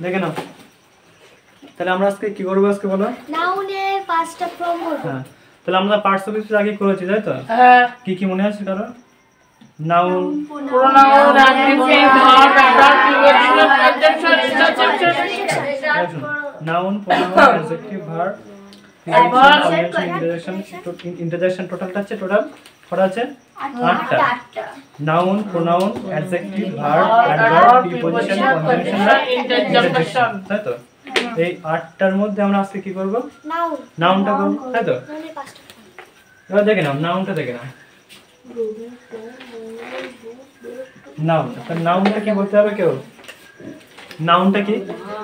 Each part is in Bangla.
দেখে নাও। তাহলে আমরা আজকে কি করবো আজকে বলো? নাউনের পাঁচটা ফর্ম করব। হ্যাঁ, তাহলে আমরা পার্টস অফ স্পিচ আগে করেছি তাই তো? হ্যাঁ। কি কি মনে আছে কারো? Noun, pronoun, adjective, verb, adverb, preposition, conjunction, interjection. Noun, pronoun, adjective, verb, interjection টোটালটা হচ্ছে টোটাল কটা আছে? 8টা। Noun, pronoun, adjective, verb, adverb, preposition, conjunction, interjection, তাই তো? এই 8টার মধ্যে আমরা আজকে কি করব? নাউনটা করব, তাই তো? এবার দেখে নাও, নাউনটা দেখে নাও। নাউন, তাহলে নাউনটা কি বলতে হবে কেউ? নাউনটা কি?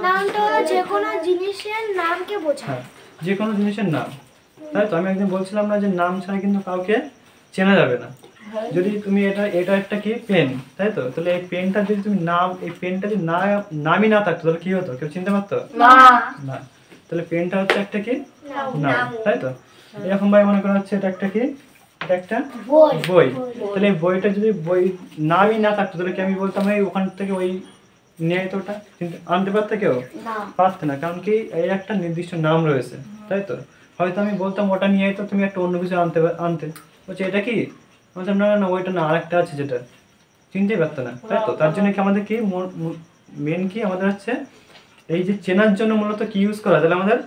নাউনটা হলো যে কোনো জিনিসের নামকে বোঝায়। হ্যাঁ, যে কোনো জিনিসের নাম, তাই তো? আমি একদিন বলছিলাম না যে নাম ছাড়া কিন্তু কাউকে চেনা যাবে না। যদি তুমি এটা একটা কি পেন, তাই তো? তাহলে এই পেনটা যদি তুমি নাম, এই পেনটা যদি নামই না থাকতো তাহলে কি হতো? কেউ চিনতে পারতো না। তাহলে পেনটা হচ্ছে একটা কি নাম, তাই তো? এরকম ভাবে মনে করা হচ্ছে এটা একটা কি, এটা একটা বই। তাহলে এই বইটা যদি বই নামই না থাকতো তাহলে কি আমি বলতাম এই ওখান থেকে ওই নিয়ে তো ওটা কিন্তু আনতে পারতো কেউ? পারতো না, কারণ কি এই একটা নির্দিষ্ট নাম রয়েছে, তাই তো? হয়তো আমি বলতাম ওটা নিয়ে তো তুমি একটা অন্য কিছু আনতে বলছে এটা কি, বলতাম না না ওইটা না, আরেকটা আছে যেটা চিনতেই পারতো না, তাই তো? তার জন্য কি আমাদের কি মেন কি আমাদের হচ্ছে এই যে চেনার জন্য মূলত কি ইউজ করা, তাহলে আমাদের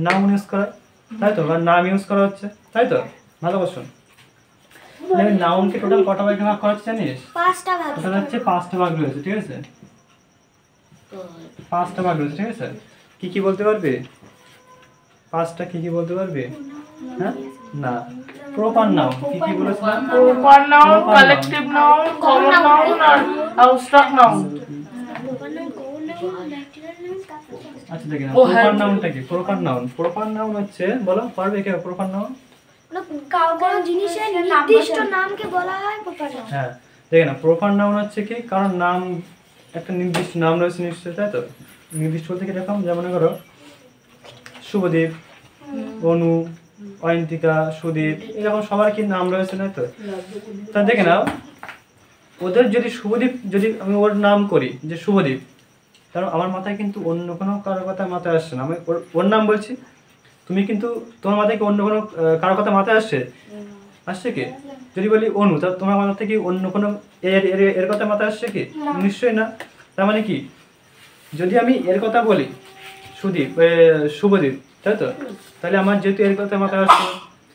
নাউন ইউজ করা, তাই তো? বা নাম ইউজ করা হচ্ছে, তাই তো? ভালো কোশ্চেন। নাউনকে টোটাল কটা ভাগে ভাগ করা হচ্ছে জানিস? 5টা ভাগ। টোটাল হচ্ছে 5টা ভাগ রয়েছে, ঠিক আছে? 5টা ভাগ রয়েছে, ঠিক আছে? কি কি বলতে পারবে? 5টা কি কি বলতে পারবে? হ্যাঁ না, প্রপার নাউন কি কি বলেছিলাম? Proper noun, collective noun, common noun আর অ্যাবস্ট্রাক্ট নাউন। আচ্ছা দেখেন প্রপার নাউনটা কি? প্রপার নাউন হচ্ছে, বলো পারবে কেউ প্রপার নাউন? কোনো জিনিসের নির্দিষ্ট নামকে বলা হয় প্রপার নাউন। হ্যাঁ, দেখেন প্রপার নাউন হচ্ছে কি, কারণ নাম একটা নির্দিষ্ট নাম রয়েছে নিশ্চয়ই, তাই তো? নির্দিষ্ট বলতে কিরকম, যেমন মনে করো শুভদীপ, অনু, অয়ন্তিকা, সুদীপ, এরকম সবার কি নাম রয়েছে, তাই তো? তা দেখে নাও ওদের যদি শুভদীপ, যদি আমি ওর নাম করি যে শুভদীপ, কারণ আমার মাথায় কিন্তু অন্য কোনো কারোর কথা মাথায় আসছে না, আমি ওর নাম বলছি। তুমি কিন্তু তোমার মাথায় কি অন্য কোনো কারোর কথা মাথায় আসছে কি? যদি বলি অনু, তা তোমার মাথা থেকে অন্য কোনো এর কথা মাথায় আসছে কি? নিশ্চয়ই না। তার মানে কি, যদি আমি এর কথা বলি শুভদীপ, তাই তো? তাহলে আমার যেহেতু এর কথা মাথায় আসছে,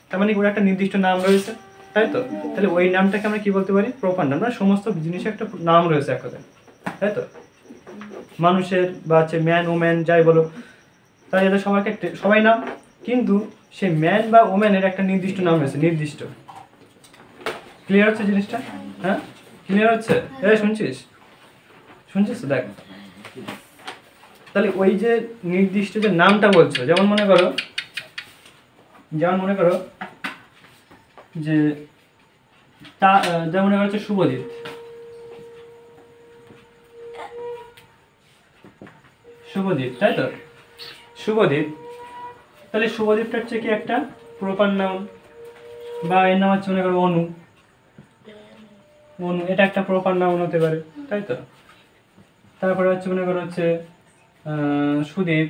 তার মানে ওর একটা নির্দিষ্ট নাম রয়েছে, তাই তো? তাহলে ওই নামটাকে আমরা কি বলতে পারি? প্রপার নাম। না, সমস্ত জিনিসের একটা নাম রয়েছে এক কথায়, তাই তো? মানুষের বা হচ্ছে ম্যান ওম্যান যাই বলো, তাই এদের সবাই নাম, কিন্তু সে ম্যান বা ওম্যানের একটা নির্দিষ্ট নাম রয়েছে, নির্দিষ্ট। ক্লিয়ার হচ্ছে জিনিসটা? হ্যাঁ ক্লিয়ার হচ্ছে? শুনছিস তো? দেখ তাহলে ওই যে নির্দিষ্ট যে নামটা বলছো, যেমন মনে করো যে যেমন মনে করো হচ্ছে শুভদীপ, তাই তো? শুভদীপ, তাহলে শুভদীপটা হচ্ছে কি একটা প্রপার নাউন, বা এর নাম হচ্ছে মনে করো অনু, এটা একটা প্রপার নাউন হতে পারে, তাই তো? তারপরে হচ্ছে মনে করো হচ্ছে সুদীপ,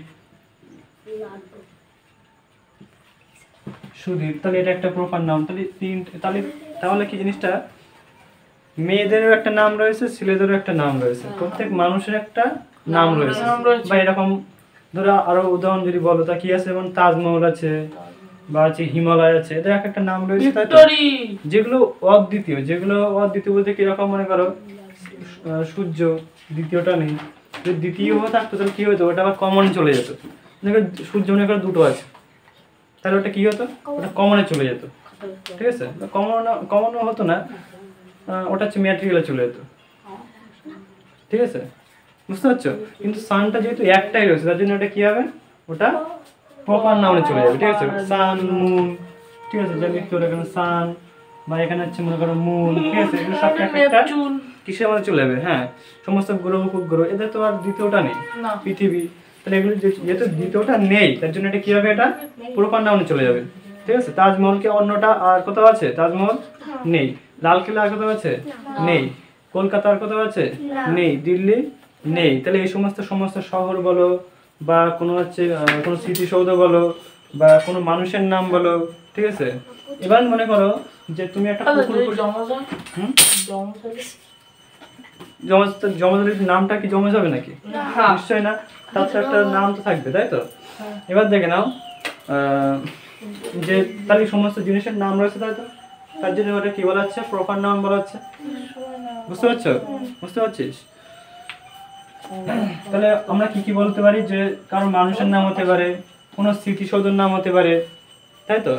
তাহলে এটা একটা প্রপার নাউন। তাহলে কি জিনিসটা, মেয়েদেরও একটা নাম রয়েছে, ছেলেদেরও একটা নাম রয়েছে, প্রত্যেক মানুষের একটা নাম রয়েছে। বা এরকম ধরো আরো উদাহরণ যদি বলো, তা কি আছে, যেমন তাজমহল আছে বা আছে হিমালয় আছে, এদের একটা নাম রয়েছে, তাই তো? যেগুলো অদ্বিতীয় বলতে কিরকম, মনে করো সূর্য, দ্বিতীয়টা নেই। যদি দ্বিতীয় থাকতো তাহলে কি হতো, ওটা আবার কমন চলে যেত। সূর্য মনে করো দুটো আছে, তাহলে ওটা কি হতো, ওটা কমনে চলে যেত, ঠিক আছে? কমনও হতো না, ওটা হচ্ছে ম্যাটেরিয়ালে চলে যেত, ঠিক আছে? বুঝতে পারছো? কিন্তু সানটা যেহেতু একটাই রয়েছে, তার জন্য ওটা কি হবে, ওটা প্রপার নাউনে চলে যাবে, ঠিক আছে? সান, মুন, ঠিক আছে? যেমন একটু এখানে সান, বা এখানে হচ্ছে মনে করো মুন, ঠিক আছে? এগুলো সব একটা কিসের মধ্যে চলে যাবে? হ্যাঁ, সমস্ত গ্রহ উপগ্রহ, এদের তো আর দ্বিতীয়টা নেই, পৃথিবী। তাহলে এগুলো যেহেতু দ্বিতীয়টা নেই, তার জন্য এটা কি হবে, এটা প্রপার নাউনে চলে যাবে, ঠিক আছে? তাজমহলকে অন্যটা আর কোথাও আছে? তাজমহল নেই। লালকেল্লা আর কোথাও আছে? নেই। কলকাতা আর কোথাও আছে? নেই। দিল্লি নেই। তাহলে এই সমস্ত সমস্ত শহর বলো বা কোনো হচ্ছে কোনো স্মৃতিসৌধ বলো বা কোনো মানুষের নাম বলো, ঠিক আছে। এবার মনে করো যে তুমি একটা পুকুর হুম জমজের নামটা কি জমজ হবে নাকি? নিশ্চয়ই না, তার তো একটা নাম তো থাকবে, তাই তো। এবার দেখে নাও যে তাহলে সমস্ত জিনিসের নাম রয়েছে, তাই তো, তার জন্য ওটা কি বলা হচ্ছে? প্রপার নাউন বলা হচ্ছে। বুঝতে পারছো? বুঝতে পারছিস? তাহলে আমরা কি কি বলতে পারি? যে কারো মানুষের নাম হতে পারে, কোনো স্মৃতিসৌধের নাম হতে পারে, তাই তো,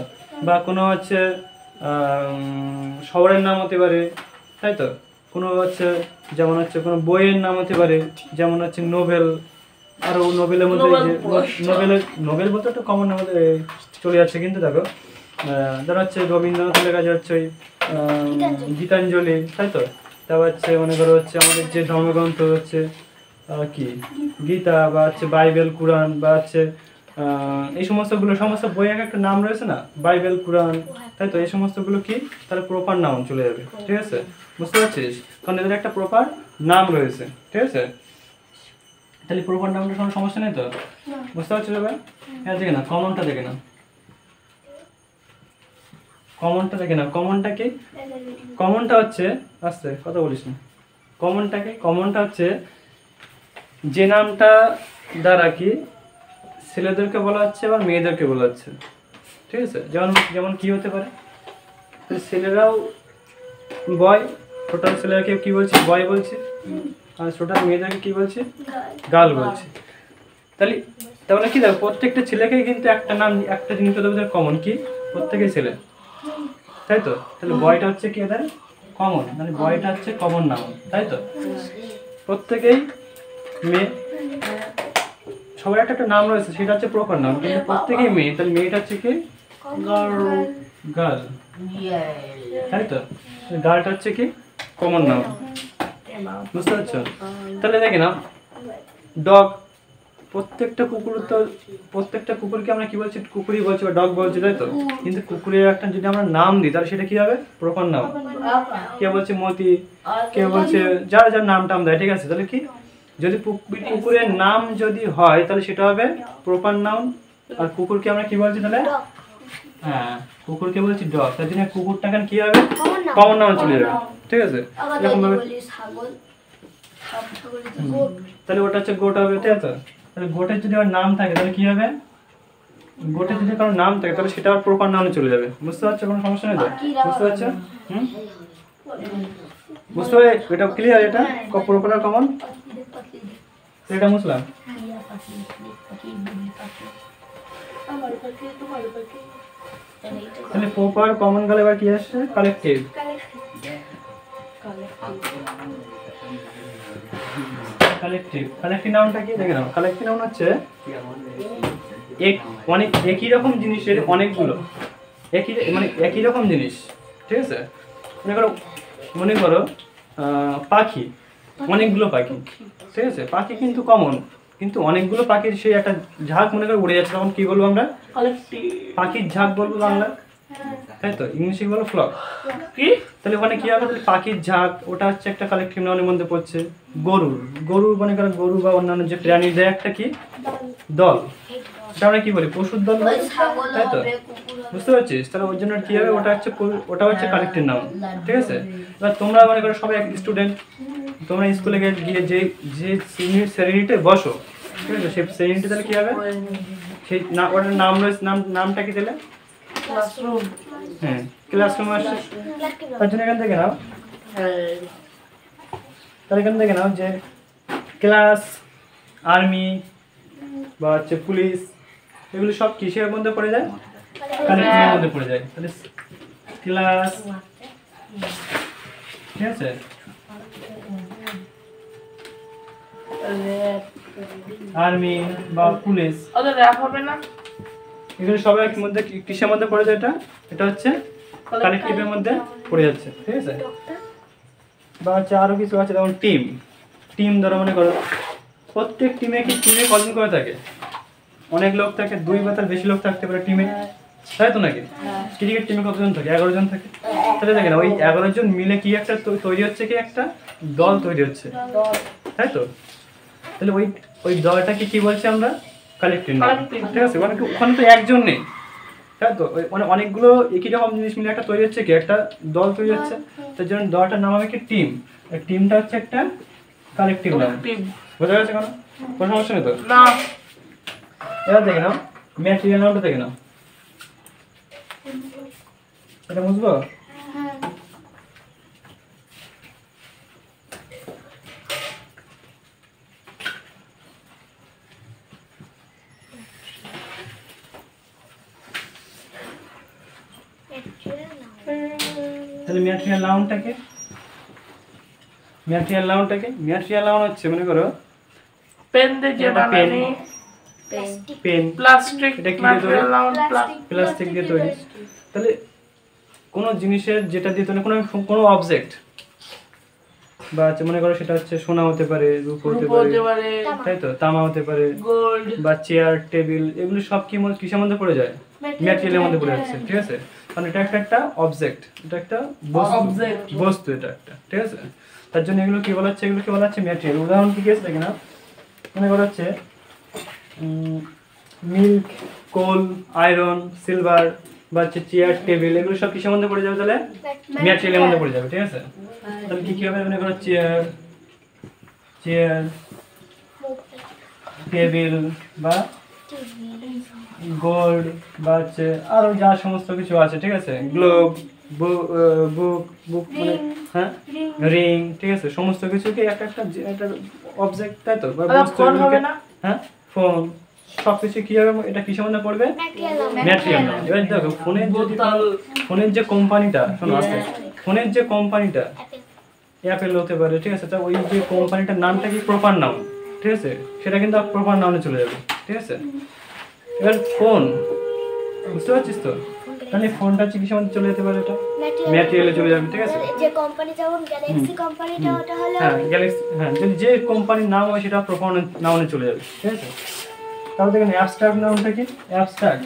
বা কোনো হচ্ছে শহরের নাম হতে পারে, তাই তো, কোনো হচ্ছে যেমন হচ্ছে কোনো বইয়ের নাম হতে পারে, যেমন হচ্ছে নোবেল। আরও নোবেলের মধ্যে নোবেল বলতে একটা কমন আমাদের চলে যাচ্ছে, কিন্তু দেখো যারা হচ্ছে রবীন্দ্রনাথের লেখা হচ্ছে ওই গীতাঞ্জলি, তাই তো। তারপর হচ্ছে মনে করো হচ্ছে আমাদের যে ধর্মগ্রন্থ হচ্ছে কি গীতা বা হচ্ছে বাইবেল, কোরআন বা হচ্ছে এই সমস্ত বই এক একটা নাম রয়েছে না, বাইবেল, কোরআন, তাই তো। এই সমস্তগুলো কি তাহলে প্রপার নাউন চলে যাবে, ঠিক আছে। বুঝতে পারছিস? কারণ এদের একটা প্রপার নাম রয়েছে, ঠিক আছে। তাহলে প্রপার নাউনটার কোনো সমস্যা নেই তো? বুঝতে পারছো এবার? হ্যাঁ, দেখে না কমনটা দেখে না, কমনটা দেখে না। কমনটা কি? কমনটা হচ্ছে আস্তে কথা বলিস না। কমনটা কি? কমনটা হচ্ছে যে নামটা দ্বারা কি ছেলেদেরকে বলা হচ্ছে আবার মেয়েদেরকে বলা হচ্ছে, ঠিক আছে। যেমন যেমন কি হতে পারে? ছেলেরাও বয়, ছোটাল ছেলেরাকে কি বলছি? বয় বলছি। আর ছোটাল মেয়েদেরকে কি বলছি? গার্ল বলছি। তাহলে কি দেখো, প্রত্যেকটা ছেলেকেই কিন্তু একটা নাম, একটা জিনিস কমন কি, প্রত্যেকেই ছেলে, তাই তো। তাহলে বয়টা হচ্ছে কি এদের কমন, মানে বয়টা হচ্ছে কমন নাম, তাই তো। প্রত্যেকেই মেয়ে, সবার একটা একটা নাম রয়েছে, সেটা হচ্ছে প্রপার নাম, কিন্তু প্রত্যেকেই মেয়ে, তাহলে মেয়েটা হচ্ছে কি গার্ল, তাই তো। গার্লটা হচ্ছে কি কমন নাম। বুঝতে পারছো? তাহলে দেখে না ডগ, প্রত্যেকটা কুকুরকে আমরা কি বলছি? কুকুরই বলছি বা ডগ বলছি, তাই তো। কিন্তু কুকুরের একটা যদি আমরা নাম দিই তাহলে সেটা কি হবে? প্রপার নাম। কে বলছে মতি, কে বলছে যার যার নাম টাম দেয়, ঠিক আছে। তাহলে কি যদি কুকুরের নাম যদি হয় তাহলে সেটা হবে প্রপার নাউন। আর কুকুরকে আমরা কি বলছি তাহলে? হ্যাঁ, কুকুরকে বলছি ডগ, তার জন্য কুকুরটা কি হবে? কমন নাউন চলে যাবে, ঠিক আছে। এরকম ভাবে তাহলে ওটা হচ্ছে গোট হবে, ঠিক আছে। তাহলে গোটের যদি আমার নাম থাকে তাহলে কি হবে? গোটের যদি কারো নাম থাকে তাহলে সেটা আর প্রপার নাউনে চলে যাবে। বুঝতে পারছো? কোনো সমস্যা নেই তো? বুঝতে পারছো? বুঝতে পারে? এটা ক্লিয়ার? এটা প্রপার আর কমন, এটা বুঝলাম। তাহলে প্রপার কমন গেলে এবার কি আসছে? কালেকটিভ। কালেকটিভ নাউনটা কি দেখে নাও। কালেকটিভ নাউন হচ্ছে একই রকম জিনিসের অনেকগুলো, একই রকম জিনিস, ঠিক আছে। মনে করো পাখি, অনেকগুলো পাখি, ঠিক আছে। পাখি কিন্তু কমন, কিন্তু অনেকগুলো পাখির সেই একটা ঝাঁক মনে করে উড়ে যাচ্ছে, তখন কি বলবো আমরা? পাখির ঝাঁক বলবো বাংলা, তাই তো। ইংলিশে বলো ফ্লক। কি? তাহলে ওখানে কি হবে? পাখির ঝাঁক, ওটা হচ্ছে একটা কালেকটিভ নাউনের মধ্যে পড়ছে। গরু মনে করো, গরু বা অন্যান্য যে প্রাণীদের একটা কি দল, এটা আমরা কি বলি? পশুর দল, তাই তো। বুঝতে পারছিস? তাহলে ওর জন্য কি হবে? ওটা হচ্ছে কালেকটিভ নাউন, ঠিক আছে। এবার তোমরা মনে করো সবাই স্টুডেন্ট, তোমরা স্কুলে গিয়ে যে শ্রেণীতে বসো, ঠিক আছে, সেই শ্রেণীতে তাহলে কি হবে? সেই ওটার নাম রয়েছে, নামটা কি তাহলে? ক্লাসরুম। হ্যাঁ, ক্লাসরুম আসছে। তার জন্য এখান থেকে নাও, তাহলে এখান থেকে নাও যে ক্লাস, আর্মি বা হচ্ছে পুলিশ, এগুলো সব কিসের মধ্যে পড়ে যায়? কালেকটিভের মধ্যে পড়ে যায়। তাহলে ক্লাস, ঠিক আছে, আর্মি বা পুলিশ, এগুলো সবাই মধ্যে কিসের মধ্যে পড়ে যায়? এটা হচ্ছে কালেকটিভের মধ্যে পড়ে যাচ্ছে, ঠিক আছে। বা হচ্ছে আরো কিছু আছে, যেমন টিম ধরো মনে করো, প্রত্যেক টিমে কজন করে থাকে? অনেক লোক থাকে, 2 বা তার বেশি লোক থাকতে পারে টিমে, তাই তো নাকি? ক্রিকেট টিমে কতজন থাকে? 11 জন থাকে। তাহলে দেখেন ওই 11 জন মিলে কি একটা তৈরি হচ্ছে, কি একটা দল তৈরি হচ্ছে, তাই তো। তাহলে ওই দলটাকে কি বলছি আমরা? Collective noun. Collective. ঠিক আছে, মানে ওখানে তো একজন নেই, তাই তো মানে অনেকগুলো একই রকম জিনিস মিলে একটা তৈরি হচ্ছে কি, একটা দল তৈরি হচ্ছে, তার জন্য দলটার নাম হবে কি? টিম। টিমটা হচ্ছে একটা কালেক্টিভ নাউন। Collective. বোঝা গেছে কোনো কোনো সমস্যা নেই তো? না। এবার দেখে নাও ম্যাটেরিয়াল নাউনটা দেখে নাও, এটা বুঝবো? তাহলে ম্যাটেরিয়াল নাউনটাকে ম্যাটেরিয়াল নাউন হচ্ছে, মনে করো পেন দিয়ে যে এটা পেন। বানানি। পেন প্লাস্টিক এটা কি দিয়ে ম্যাটেরিয়াল তৈরি? নাউন প্লাস্টিক দিয়ে তৈরি। তাহলে কোনো জিনিসের যেটা দিয়ে তৈরি, কোনো অবজেক্ট বা হচ্ছে মনে করো সেটা হচ্ছে সোনা হতে পারে, রূপ হতে রূপ পারে, হতে পারে, তাই তো, তামা হতে পারে, গোল্ড। বা চেয়ার টেবিল, এগুলো সব কি কিসের মধ্যে পড়ে যায়? ম্যাটেরিয়ালের মধ্যে পড়ে যাচ্ছে। ঠিক আছে, কারণ এটা একটা অবজেক্ট, এটা একটা বস্তু এটা একটা। ঠিক আছে, তার জন্য এগুলো কি বলা হচ্ছে? এগুলো কি বলা হচ্ছে? ম্যাটেরিয়াল। উদাহরণ কি আছে দেখে না, মনে করা হচ্ছে মিল্ক, কোল, আয়রন, সিলভার বা হচ্ছে চেয়ার টেবিল, এগুলো সব কিসের মধ্যে পড়ে যাবে? তাহলে ম্যাটেরিয়ালের মধ্যে পড়ে যাবে। ঠিক আছে, তাহলে কি হবে? মনে করো চেয়ার টেবিল বা গোল্ড বা হচ্ছে আরো যা সমস্ত কিছু আছে। ঠিক আছে, গ্লোব, বুক মানে হ্যাঁ, রিং। ঠিক আছে, সমস্ত কিছুকে একটা অবজেক্ট, তাই তো, বা বস্তু। হ্যাঁ, ফোন, সবকিছু কি হবে? এটা কিসের মধ্যে পড়বে? Material noun. এবার দেখো ফোনের যে কোম্পানিটা, শোনো আস্তে, ফোনের যে কোম্পানিটা অ্যাপেল হতে পারে। ঠিক আছে, তা ওই যে কোম্পানিটার নামটা কি? Proper noun. ঠিক আছে, সেটা কিন্তু প্রপার নাউনে চলে যাবে। ঠিক আছে, এবার ফোন, বুঝতে পারছিস তো? তাহলে ফোনটা হচ্ছে কিসের মধ্যে চলে যেতে পারে? এটা ম্যাটেরিয়ালে চলে যাবে। ঠিক আছে, যে কোম্পানি, যেমন গ্যালাক্সি কোম্পানিটা, ওটা হলো হ্যাঁ গ্যালাক্সি, হ্যাঁ, যদি যে কোম্পানির নাম হয় সেটা প্রপার নাউনে চলে যাবে। ঠিক আছে, তাহলে দেখেন অ্যাবস্ট্রাক্ট নাউনটা কি? অ্যাবস্ট্রাক্ট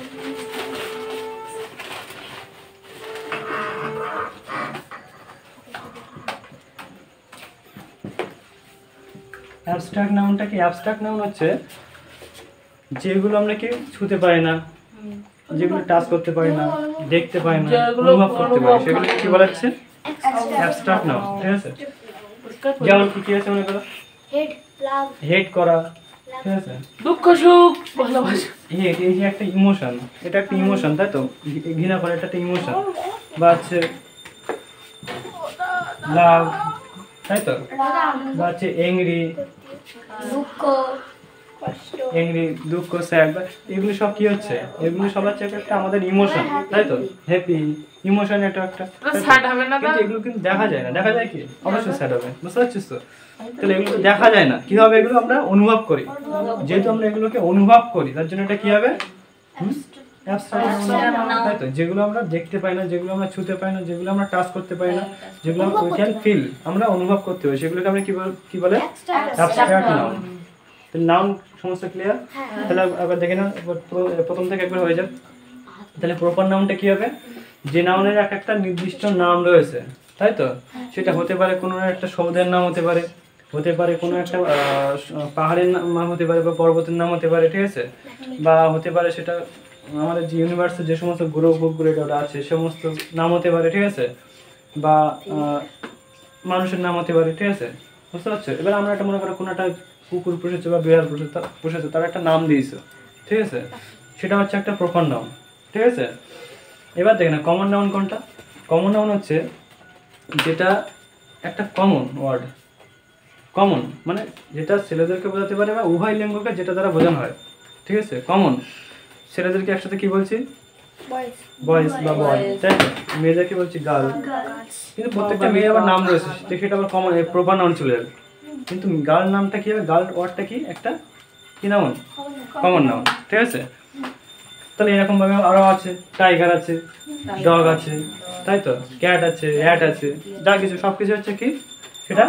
নাউনটা কি? অ্যাবস্ট্রাক্ট নাউন হচ্ছে যেগুলো আমরা কি ছুঁতে পারি না, যেগুলো টাচ করতে পারি না, দেখতে পারি না, অনুভব করতে পারি, সেগুলো কি বলা হচ্ছে? Abstract noun. ঠিক আছে, যেমন কি আছে মনে করো? হেড, লাভ, হেট করা। ঠিক আছে, দুঃখ সুখ ভালোবাসা। হেট, এই যে একটা ইমোশন, এটা একটা ইমোশন, তাই তো, ঘৃণা করা, এটা একটা ইমোশন। বা হচ্ছে লাভ, তাই তো, বা হচ্ছে এংরি, দুঃখ, কষ্ট, দুঃখ, স্যাড, এগুলো সব কি হচ্ছে? এগুলো সব হচ্ছে একটা আমাদের ইমোশন, তাই তো, হ্যাপি ইমোশন, এটা একটা। স্যাড হবে না? কিন্তু এগুলো কিন্তু দেখা যায় না। দেখা যায় কি? অবশ্যই স্যাড হবে, বুঝতে পারছিস তো? তাহলে এগুলো তো দেখা যায় না, কি হবে? এগুলো আমরা অনুভব করি। যেহেতু আমরা এগুলোকে অনুভব করি, তার জন্য এটা কি হবে? তাই তো, যেগুলো আমরা দেখতে পাই না, যেগুলো আমরা ছুঁতে পাই না, যেগুলো আমরা টাচ করতে পারি না, যেগুলো আমরা উই ক্যান ফিল, আমরা অনুভব করতে পারি, সেগুলোকে আমরা কি বলে? Abstract noun. তাহলে নাউন সমস্ত ক্লিয়ার? তাহলে আবার দেখে না, প্রথম থেকে একবার হয়ে যাক। তাহলে প্রপার নাউনটা কি হবে? যে নাউনের একটা নির্দিষ্ট নাম রয়েছে, তাই তো, সেটা হতে পারে কোনো একটা শব্দের নাম, হতে পারে কোনো একটা পাহাড়ের নাম হতে পারে, বা পর্বতের নাম হতে পারে। ঠিক আছে, বা হতে পারে সেটা আমাদের যে ইউনিভার্সে যে সমস্ত গ্রহ উপগ্রহ ওটা আছে, সমস্ত নাম হতে পারে। ঠিক আছে, বা মানুষের নাম হতে পারে। ঠিক আছে, বুঝতে পারছো? এবার আমরা একটা মনে করো কোনো একটা কুকুর পুষেছে বা বিড়াল পুষেছে, তার একটা নাম দিয়েছে। ঠিক আছে, সেটা হচ্ছে একটা প্রপার নাউন। ঠিক আছে, এবার দেখেন কমন নাউন কোনটা? কমন নাউন হচ্ছে যেটা একটা কমন ওয়ার্ড, কমন মানে যেটা ছেলেদেরকে বোঝাতে পারে বা উভয় লিঙ্গকে যেটা দ্বারা বোঝানো হয়। ঠিক আছে, কমন ছেলেদেরকে একসাথে কি বলছি? বয়েজ বা বয়, তাই তো, মেয়েদেরকে বলছি গার্ল। কিন্তু প্রত্যেকটা মেয়ে আবার নাম রয়েছে, সেটা আবার কমন প্রপার নাউন চলে যাবে। কিন্তু গার্ল নামটা কি হবে? গার্ল ওয়ার্ডটা কি? একটা কি নাউন? Common noun. ঠিক আছে, তাহলে এরকম ভাবে আরো আছে, টাইগার আছে, ডগ আছে, তাই তো, ক্যাট আছে, র্যাট আছে, যা কিছু সবকিছু হচ্ছে কি? সেটা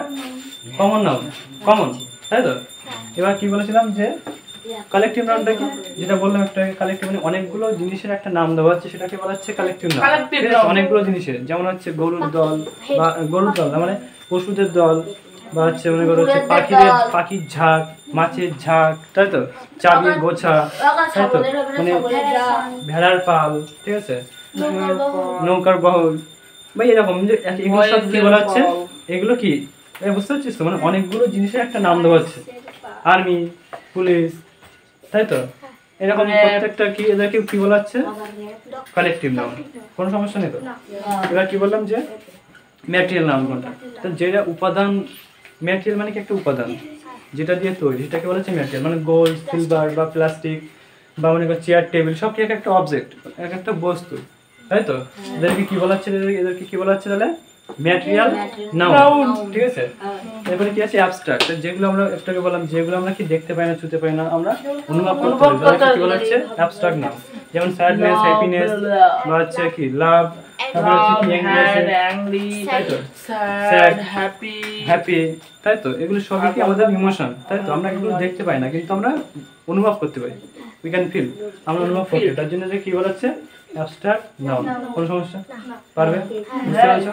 কমন নাউন, কমন, তাই তো। এবার কি বলেছিলাম যে কালেকটিভ নাউনটা কি? যেটা বললাম একটা কালেকটিভ মানে অনেকগুলো জিনিসের একটা নাম দেওয়া হচ্ছে, সেটাকে বলা হচ্ছে কালেকটিভ নাউন। অনেকগুলো জিনিসের, যেমন হচ্ছে গরুর দল, বা গরুর দল মানে পশুদের দল, বা হচ্ছে মনে করো হচ্ছে পাখির ঝাঁক, মাছের ঝাঁক, তাই তো, চাবির গোছা, তাই তো, মানে ভেড়ার পাল, ঠিক আছে, নৌকার বহল বা এরকম যে এগুলো সব কি বলা হচ্ছে, এগুলো কি বুঝতে পারছিস তো, মানে অনেকগুলো জিনিসের একটা নাম দেওয়া হচ্ছে, আর্মি, পুলিশ, তাই তো, এরকম প্রত্যেকটা কি এদেরকে কি বলা হচ্ছে, কালেকটিভ নাউন। কোনো সমস্যা নেই তো? এবার কি বললাম যে ম্যাটেরিয়াল নাউন কোনটা, তো যেটা উপাদান, ম্যাটেরিয়াল মানে কি একটা উপাদান যেটা দিয়ে তৈরি, সেটাকে বলা হচ্ছে ম্যাটেরিয়াল, মানে গোল্ড, সিলভার বা প্লাস্টিক বা মনে করো চেয়ার, টেবিল, সব কি এক একটা অবজেক্ট, এক একটা বস্তু, তাই তো, এদেরকে কি বলা হচ্ছে, এদেরকে কি বলা হচ্ছে তাহলে ম্যাটেরিয়াল নাউন, ঠিক আছে। এরপরে কি আছে অ্যাবস্ট্রাক্ট, যেগুলো আমরা একটাকে বললাম, যেগুলো আমরা কি দেখতে পাই না, ছুঁতে পাই না, আমরা অনুভব করতে পারি, তাদেরকে কি বলা হচ্ছে অ্যাবস্ট্রাক্ট নাউন। যেমন স্যাডনেস, হ্যাপিনেস বা হচ্ছে কি লাভ, তারপরে হচ্ছে কি অ্যাংরি, তাই তো, স্যাড, হ্যাপি, তাই তো, এগুলো সবই কি আমাদের ইমোশন, তাই তো, আমরা এগুলো দেখতে পাই না কিন্তু আমরা অনুভব করতে পারি, উই ক্যান ফিল, আমরা অনুভব করতে পারি, তার জন্য যে কি বলা হচ্ছে অ্যাবস্ট্রাক্ট নাউন। কোনো সমস্যা? পারবে? বুঝতে পারছো?